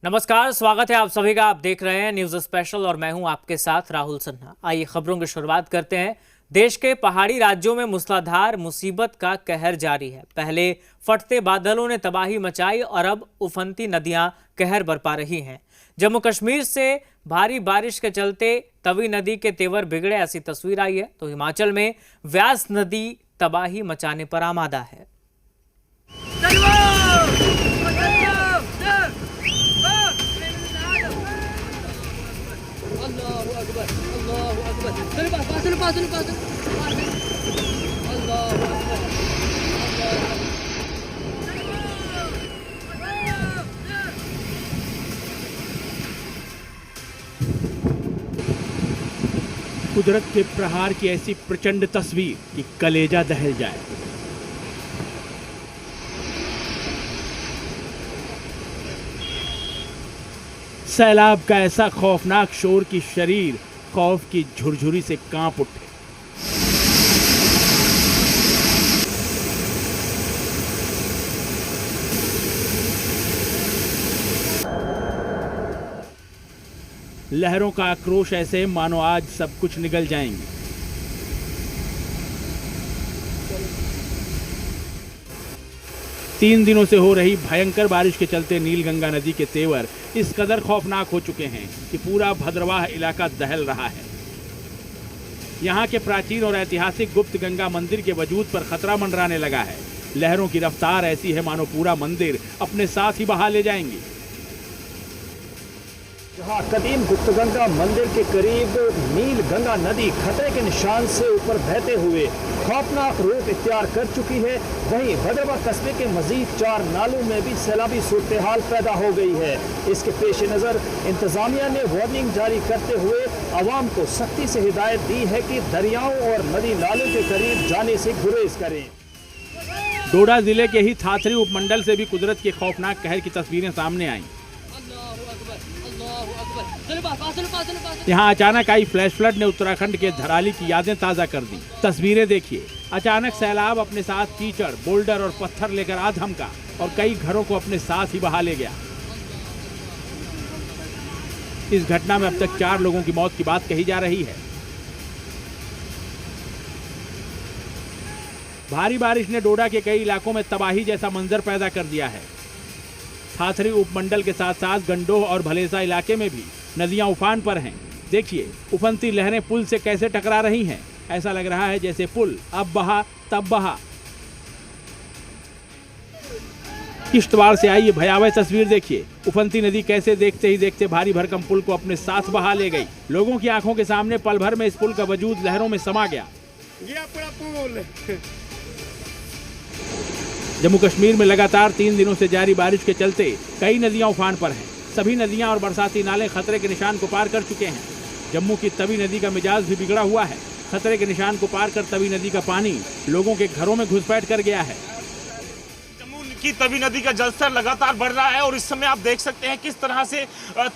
नमस्कार, स्वागत है आप सभी का। आप देख रहे हैं न्यूज स्पेशल और मैं हूं आपके साथ राहुल सिन्हा। आइए खबरों की शुरुआत करते हैं। देश के पहाड़ी राज्यों में मूसलाधार मुसीबत का कहर जारी है। पहले फटते बादलों ने तबाही मचाई और अब उफनती नदियां कहर बरपा रही हैं। जम्मू कश्मीर से भारी बारिश के चलते तवी नदी के तेवर बिगड़े, ऐसी तस्वीर आई है। तो हिमाचल में व्यास नदी तबाही मचाने पर आमादा है। कुदरत के प्रहार की ऐसी प्रचंड तस्वीर कि कलेजा दहल जाए। सैलाब का ऐसा खौफनाक शोर कि शरीर खौफ की झुरझुरी से कांप उठे। लहरों का आक्रोश ऐसे मानो आज सब कुछ निगल जाएंगे। तीन दिनों से हो रही भयंकर बारिश के चलते नीलगंगा नदी के तेवर इस कदर खौफनाक हो चुके हैं कि पूरा भद्रवाह इलाका दहल रहा है। यहाँ के प्राचीन और ऐतिहासिक गुप्त गंगा मंदिर के वजूद पर खतरा मंडराने लगा है। लहरों की रफ्तार ऐसी है मानो पूरा मंदिर अपने साथ ही बहा ले जाएंगे। जहां कदीम गुप्त गंगा मंदिर के करीब नील गंगा नदी खतरे के निशान से ऊपर बहते हुए खौफनाक रूप इख्तियार कर चुकी है, वहीं भद्रवाह कस्बे के मजीद 4 नालों में भी सैलाबी सूरत हाल पैदा हो गई है। इसके पेश नज़र इंतजामिया ने वार्निंग जारी करते हुए आवाम को सख्ती से हिदायत दी है कि दरियाओं और नदी नालों के करीब जाने से गुरेज करें। डोडा जिले के ही थाथरी उपमंडल से भी कुदरत के खौफनाक कहर की तस्वीरें सामने आईं। यहाँ अचानक आई फ्लैश फ्लड ने उत्तराखंड के धराली की यादें ताजा कर दी। तस्वीरें देखिए, अचानक सैलाब अपने साथ कीचड़, बोल्डर और पत्थर लेकर आ धमका और कई घरों को अपने साथ ही बहा ले गया। इस घटना में अब तक 4 लोगों की मौत की बात कही जा रही है। भारी बारिश ने डोडा के कई इलाकों में तबाही जैसा मंजर पैदा कर दिया है। थाथरी उपमंडल के साथ साथ गंडोह और भलेसा इलाके में भी नदियां उफान पर हैं। देखिए, उफनती लहरें पुल से कैसे टकरा रही हैं। ऐसा लग रहा है जैसे पुल अब बहा तब बहा। किश्तवाड़ से आई ये भयावह तस्वीर देखिए। उफनती नदी कैसे देखते ही देखते भारी भरकम पुल को अपने साथ बहा ले गई। लोगों की आंखों के सामने पल भर में इस पुल का वजूद लहरों में समा गया। ये पूरा पुल जम्मू कश्मीर में लगातार 3 दिनों से जारी बारिश के चलते कई नदियां उफान पर हैं। सभी नदियां और बरसाती नाले खतरे के निशान को पार कर चुके हैं। जम्मू की तवी नदी का मिजाज भी बिगड़ा हुआ है। खतरे के निशान को पार कर तवी नदी का पानी लोगों के घरों में घुसपैठ कर गया है। जम्मू की तवी नदी का जलस्तर लगातार बढ़ रहा है और इस समय आप देख सकते हैं किस तरह से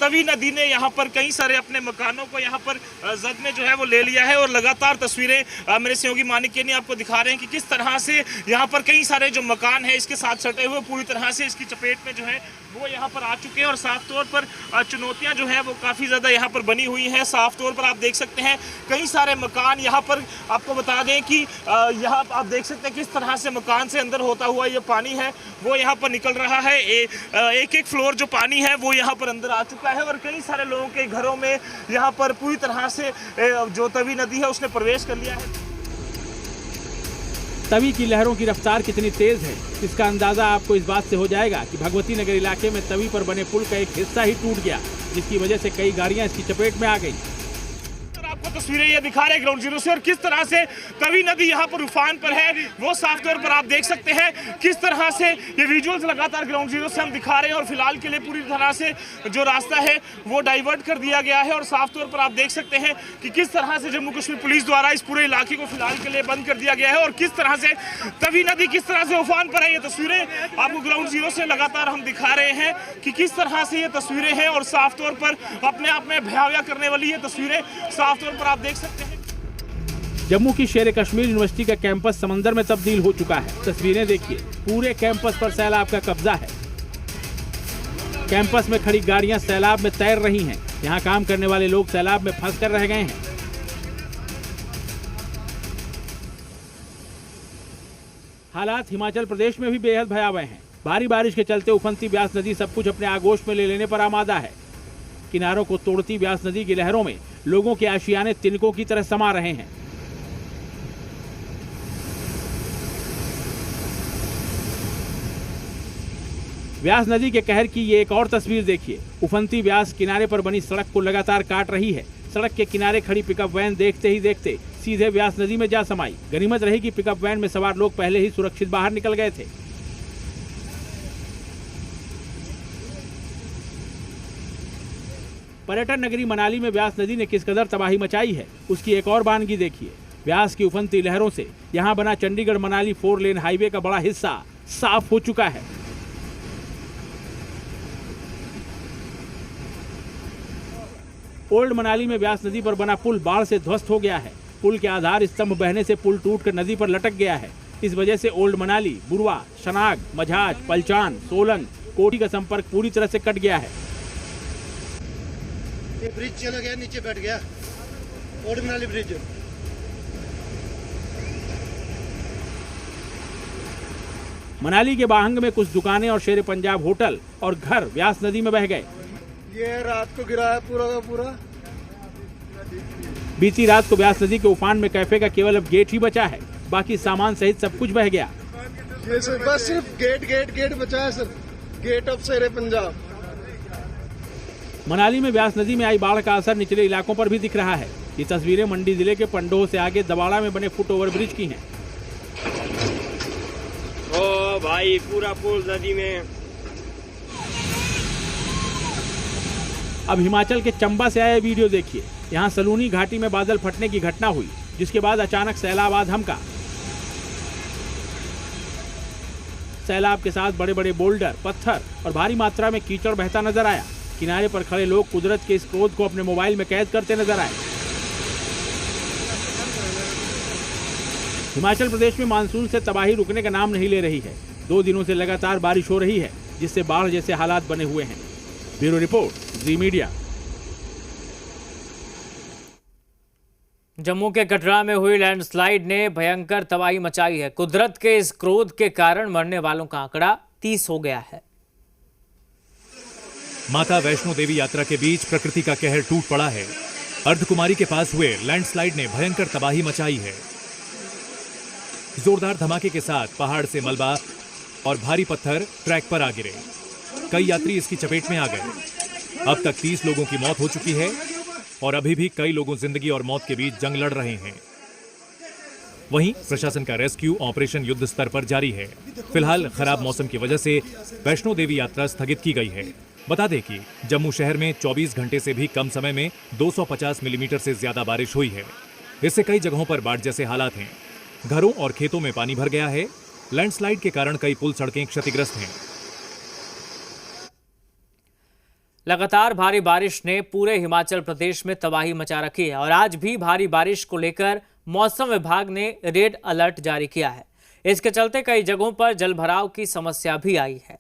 तवी नदी ने यहाँ पर कई सारे अपने मकानों को यहाँ पर जद में जो है वो ले लिया है। और लगातार तस्वीरें मेरे सहयोगी मानिक आपको दिखा रहे हैं कि किस तरह से यहाँ पर कई सारे जो मकान है इसके साथ सटे हुए पूरी तरह से इसकी चपेट में जो है वो यहाँ पर आ चुके हैं। और साफ तौर पर चुनौतियाँ जो है वो काफ़ी ज़्यादा यहाँ पर बनी हुई हैं। साफ तौर पर आप देख सकते हैं कई सारे मकान यहाँ पर, आपको बता दें कि यहाँ आप देख सकते हैं किस तरह से मकान से अंदर होता हुआ ये पानी है वो यहाँ पर निकल रहा है। एक एक फ्लोर जो पानी है वो यहाँ पर अंदर आ चुका है और कई सारे लोगों के घरों में यहाँ पर पूरी तरह से जो तवी नदी है उसने प्रवेश कर लिया है। तवी की लहरों की रफ्तार कितनी तेज है इसका अंदाजा आपको इस बात से हो जाएगा कि भगवती नगर इलाके में तवी पर बने पुल का एक हिस्सा ही टूट गया, जिसकी वजह से कई गाड़ियां इसकी चपेट में आ गई। आपको तस्वीरें ये दिखा रहे हैं ग्राउंड जीरो से और किस तरह से तवी नदी यहाँ पर उफान पर है वो साफ तौर पर आप देख सकते हैं। किस तरह से ये विजुअल्स लगातार ग्राउंड जीरो से हम दिखा रहे हैं और फिलहाल के लिए पूरी तरह से जो रास्ता है वो डाइवर्ट कर दिया गया है। और साफ तौर पर आप देख सकते हैं कि किस तरह से जम्मू कश्मीर पुलिस द्वारा इस पूरे इलाके को फिलहाल के लिए बंद कर दिया गया है और किस तरह से तवी नदी किस तरह से उफान पर है। ये तस्वीरें आपको ग्राउंड जीरो से लगातार हम दिखा रहे हैं कि किस तरह से ये तस्वीरें हैं और साफ तौर पर अपने आप में भयावह करने वाली ये तस्वीरें साफ तौर पर आप देख सकते हैं। जम्मू की शेर कश्मीर यूनिवर्सिटी का कैंपस समंदर में तब्दील हो चुका है। तस्वीरें देखिए, पूरे कैंपस पर सैलाब का कब्जा है। कैंपस में खड़ी गाड़ियां सैलाब में तैर रही हैं। यहां काम करने वाले लोग सैलाब में फंस कर रह गए हैं। हालात हिमाचल प्रदेश में भी बेहद भयावह हैं। भारी बारिश के चलते उफनती ब्यास नदी सब कुछ अपने आगोश में ले लेने पर आमादा है। किनारों को तोड़ती ब्यास नदी की लहरों में लोगों के आशियाने तिनकों की तरह समा रहे हैं। ब्यास नदी के कहर की ये एक और तस्वीर देखिए। उफनती ब्यास किनारे पर बनी सड़क को लगातार काट रही है। सड़क के किनारे खड़ी पिकअप वैन देखते ही देखते सीधे ब्यास नदी में जा समाई। गनीमत रही कि पिकअप वैन में सवार लोग पहले ही सुरक्षित बाहर निकल गए थे। पर्यटन नगरी मनाली में ब्यास नदी ने किस कदर तबाही मचाई है, उसकी एक और बानगी देखिए। ब्यास की उफनती लहरों से यहां बना चंडीगढ़ मनाली 4 लेन हाईवे का बड़ा हिस्सा साफ हो चुका है। ओल्ड मनाली में ब्यास नदी पर बना पुल बाढ़ से ध्वस्त हो गया है। पुल के आधार स्तंभ बहने से पुल टूटकर नदी पर लटक गया है। इस वजह से ओल्ड मनाली, बुरवा, शनाग, मझाज, पलचान, सोलंग, कोठी का संपर्क पूरी तरह से कट गया है। ये ब्रिज चला गया, नीचे बैठ गया, ओल्ड मनाली ब्रिज। मनाली के बाहंग में कुछ दुकानें और शेर पंजाब होटल और घर ब्यास नदी में बह गए। ये रात को गिरा है पूरा का पूरा। बीती रात को ब्यास नदी के उफान में कैफे का केवल अब गेट ही बचा है, बाकी सामान सहित सब कुछ बह गया। ये सर बस सिर्फ गेट बचा है सर, गेट ऑफ शेर पंजाब। मनाली में ब्यास नदी में आई बाढ़ का असर निचले इलाकों पर भी दिख रहा है। ये तस्वीरें मंडी जिले के पंडोह से आगे दबाड़ा में बने फुट ओवर ब्रिज की हैं। ओ भाई पूरा पुल नदी में। अब हिमाचल के चंबा से आए वीडियो देखिए। यहाँ सलूनी घाटी में बादल फटने की घटना हुई, जिसके बाद अचानक सैलाब आ धमका। सैलाब के साथ बड़े बड़े बोल्डर, पत्थर और भारी मात्रा में कीचड़ बहता नजर आया। किनारे पर खड़े लोग कुदरत के इस क्रोध को अपने मोबाइल में कैद करते नजर आए। हिमाचल प्रदेश में मानसून से तबाही रुकने का नाम नहीं ले रही है। 2 दिनों से लगातार बारिश हो रही है, जिससे बाढ़ जैसे हालात बने हुए हैं। ब्यूरो रिपोर्ट, जी मीडिया। जम्मू के कटरा में हुई लैंडस्लाइड ने भयंकर तबाही मचाई है। कुदरत के इस क्रोध के कारण मरने वालों का आंकड़ा 30 हो गया है। माता वैष्णो देवी यात्रा के बीच प्रकृति का कहर टूट पड़ा है। अर्धकुमारी के पास हुए लैंडस्लाइड ने भयंकर तबाही मचाई है। जोरदार धमाके के साथ पहाड़ से मलबा और भारी पत्थर ट्रैक पर आ गिरे। कई यात्री इसकी चपेट में आ गए। अब तक 30 लोगों की मौत हो चुकी है और अभी भी कई लोगों जिंदगी और मौत के बीच जंग लड़ रहे हैं। वहीं प्रशासन का रेस्क्यू ऑपरेशन युद्ध स्तर पर जारी है। फिलहाल खराब मौसम की वजह से वैष्णो देवी यात्रा स्थगित की गई है। बता दें कि जम्मू शहर में 24 घंटे से भी कम समय में 250 मिलीमीटर से ज्यादा बारिश हुई है। इससे कई जगहों पर बाढ़ जैसे हालात हैं। घरों और खेतों में पानी भर गया है। लैंडस्लाइड के कारण कई पुल सड़कें क्षतिग्रस्त हैं। लगातार भारी बारिश ने पूरे हिमाचल प्रदेश में तबाही मचा रखी है और आज भी भारी बारिश को लेकर मौसम विभाग ने रेड अलर्ट जारी किया है। इसके चलते कई जगहों पर जलभराव की समस्या भी आई है।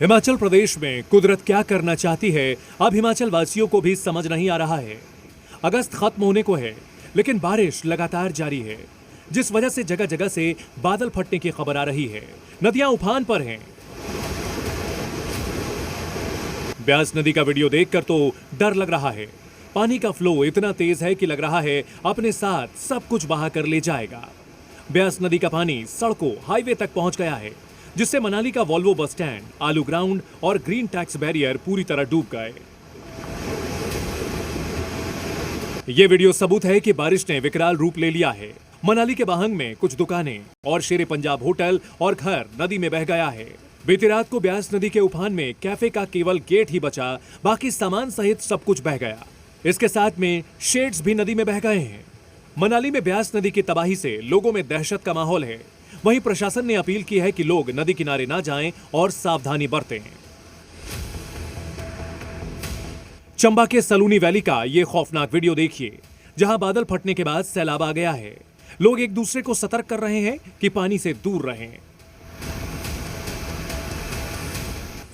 हिमाचल प्रदेश में कुदरत क्या करना चाहती है, अब हिमाचल वासियों को भी समझ नहीं आ रहा है। अगस्त खत्म होने को है, लेकिन बारिश लगातार जारी है, जिस वजह से जगह जगह से बादल फटने की खबर आ रही है। नदियां उफान पर हैं। ब्यास नदी का वीडियो देखकर तो डर लग रहा है। पानी का फ्लो इतना तेज है कि लग रहा है अपने साथ सब कुछ बहा कर ले जाएगा। ब्यास नदी का पानी सड़कों, हाईवे तक पहुंच गया है, जिससे मनाली का वॉल्वो बस स्टैंड, आलू ग्राउंड और ग्रीन टैक्स बैरियर पूरी तरह डूब गए। ये वीडियो सबूत है कि बारिश ने विकराल रूप ले लिया है। मनाली के बाहंग में कुछ दुकानें और शेर पंजाब होटल और घर नदी में बह गया है। बीती रात को ब्यास नदी के उफान में कैफे का केवल गेट ही बचा, बाकी सामान सहित सब कुछ बह गया। इसके साथ में शेड्स भी नदी में बह गए हैं। मनाली में ब्यास नदी की तबाही से लोगों में दहशत का माहौल है। वहीं प्रशासन ने अपील की है कि लोग नदी किनारे ना जाएं और सावधानी बरतें। चंबा के सलूनी वैली का ये खौफनाक वीडियो देखिए, जहां बादल फटने के बाद सैलाब आ गया है। लोग एक दूसरे को सतर्क कर रहे हैं कि पानी से दूर रहें।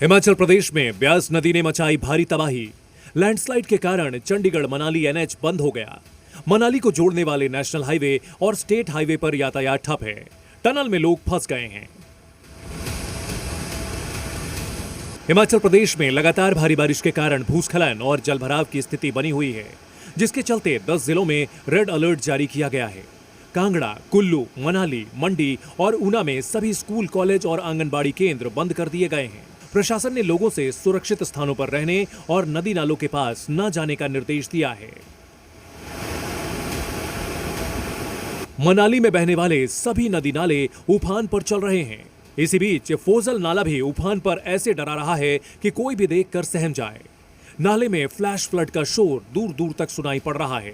हिमाचल प्रदेश में ब्यास नदी ने मचाई भारी तबाही। लैंडस्लाइड के कारण चंडीगढ़ मनाली एनएच बंद हो गया। मनाली को जोड़ने वाले नेशनल हाईवे और स्टेट हाईवे पर यातायात ठप है। टनल में लोग फंस गए हैं। हिमाचल प्रदेश में लगातार भारी बारिश के कारण भूस्खलन और जलभराव की स्थिति बनी हुई है, जिसके चलते 10 जिलों में रेड अलर्ट जारी किया गया है। कांगड़ा, कुल्लू, मनाली, मंडी और ऊना में सभी स्कूल, कॉलेज और आंगनबाड़ी केंद्र बंद कर दिए गए हैं। प्रशासन ने लोगों से सुरक्षित स्थानों पर रहने और नदी नालों के पास न जाने का निर्देश दिया है। मनाली में बहने वाले सभी नदी नाले उफान पर चल रहे हैं। इसी बीच फोजल नाला भी उफान पर ऐसे डरा रहा है कि कोई भी देखकर सहम जाए। नाले में फ्लैश फ्लड का शोर दूर दूर तक सुनाई पड़ रहा है।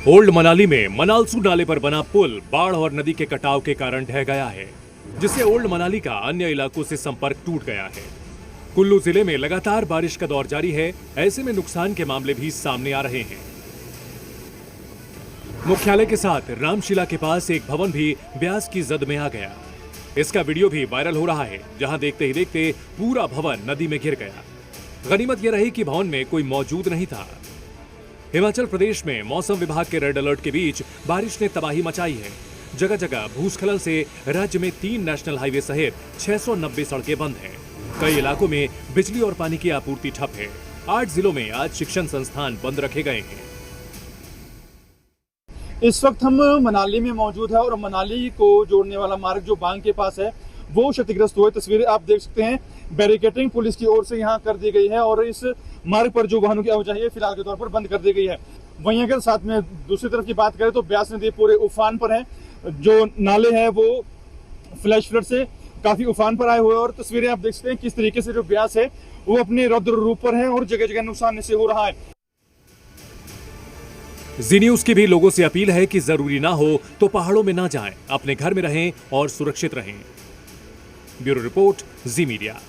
ओल्ड मनाली में मनालसू नाले पर बना पुल बाढ़ और नदी के कटाव के कारण ढह गया है, जिससे ओल्ड मनाली का अन्य इलाकों से संपर्क टूट गया है। कुल्लू जिले में लगातार बारिश का दौर जारी है। ऐसे में नुकसान के मामले भी सामने आ रहे हैं। मुख्यालय के साथ रामशिला के पास एक भवन भी ब्यास की जद में आ गया। इसका वीडियो भी वायरल हो रहा है, जहां देखते ही देखते पूरा भवन नदी में घिर गया। गनीमत यह रही कि भवन में कोई मौजूद नहीं था। हिमाचल प्रदेश में मौसम विभाग के रेड अलर्ट के बीच बारिश ने तबाही मचाई है। जगह जगह भूस्खलन से राज्य में 3 नेशनल हाईवे सहित 690 सड़कें बंद हैं। कई इलाकों में बिजली और पानी की आपूर्ति ठप है। 8 जिलों में आज शिक्षण संस्थान बंद रखे गए हैं। इस वक्त हम मनाली में मौजूद है और मनाली को जोड़ने वाला मार्ग जो बांग के पास है वो क्षतिग्रस्त हुए। तस्वीरें आप देख सकते हैं, बैरिकेडिंग पुलिस की ओर से यहाँ कर दी गई है और इस मार्ग पर जो वाहनों की आवाजाही है फिलहाल के तौर पर बंद कर दी गई है। वहीं अगर साथ में दूसरी तरफ की बात करें तो ब्यास नदी पूरे उफान पर है। जो नाले हैं वो फ्लैश फ्लड से काफी उफान पर आए हुए और तस्वीरें आप देख सकते हैं किस तरीके से जो ब्यास है वो अपने रौद्र रूप पर है और जगह जगह नुकसान से हो रहा है। जी न्यूज की भी लोगों से अपील है कि जरूरी ना हो तो पहाड़ों में ना जाएं, अपने घर में रहें और सुरक्षित रहें। ब्यूरो रिपोर्ट, जी मीडिया।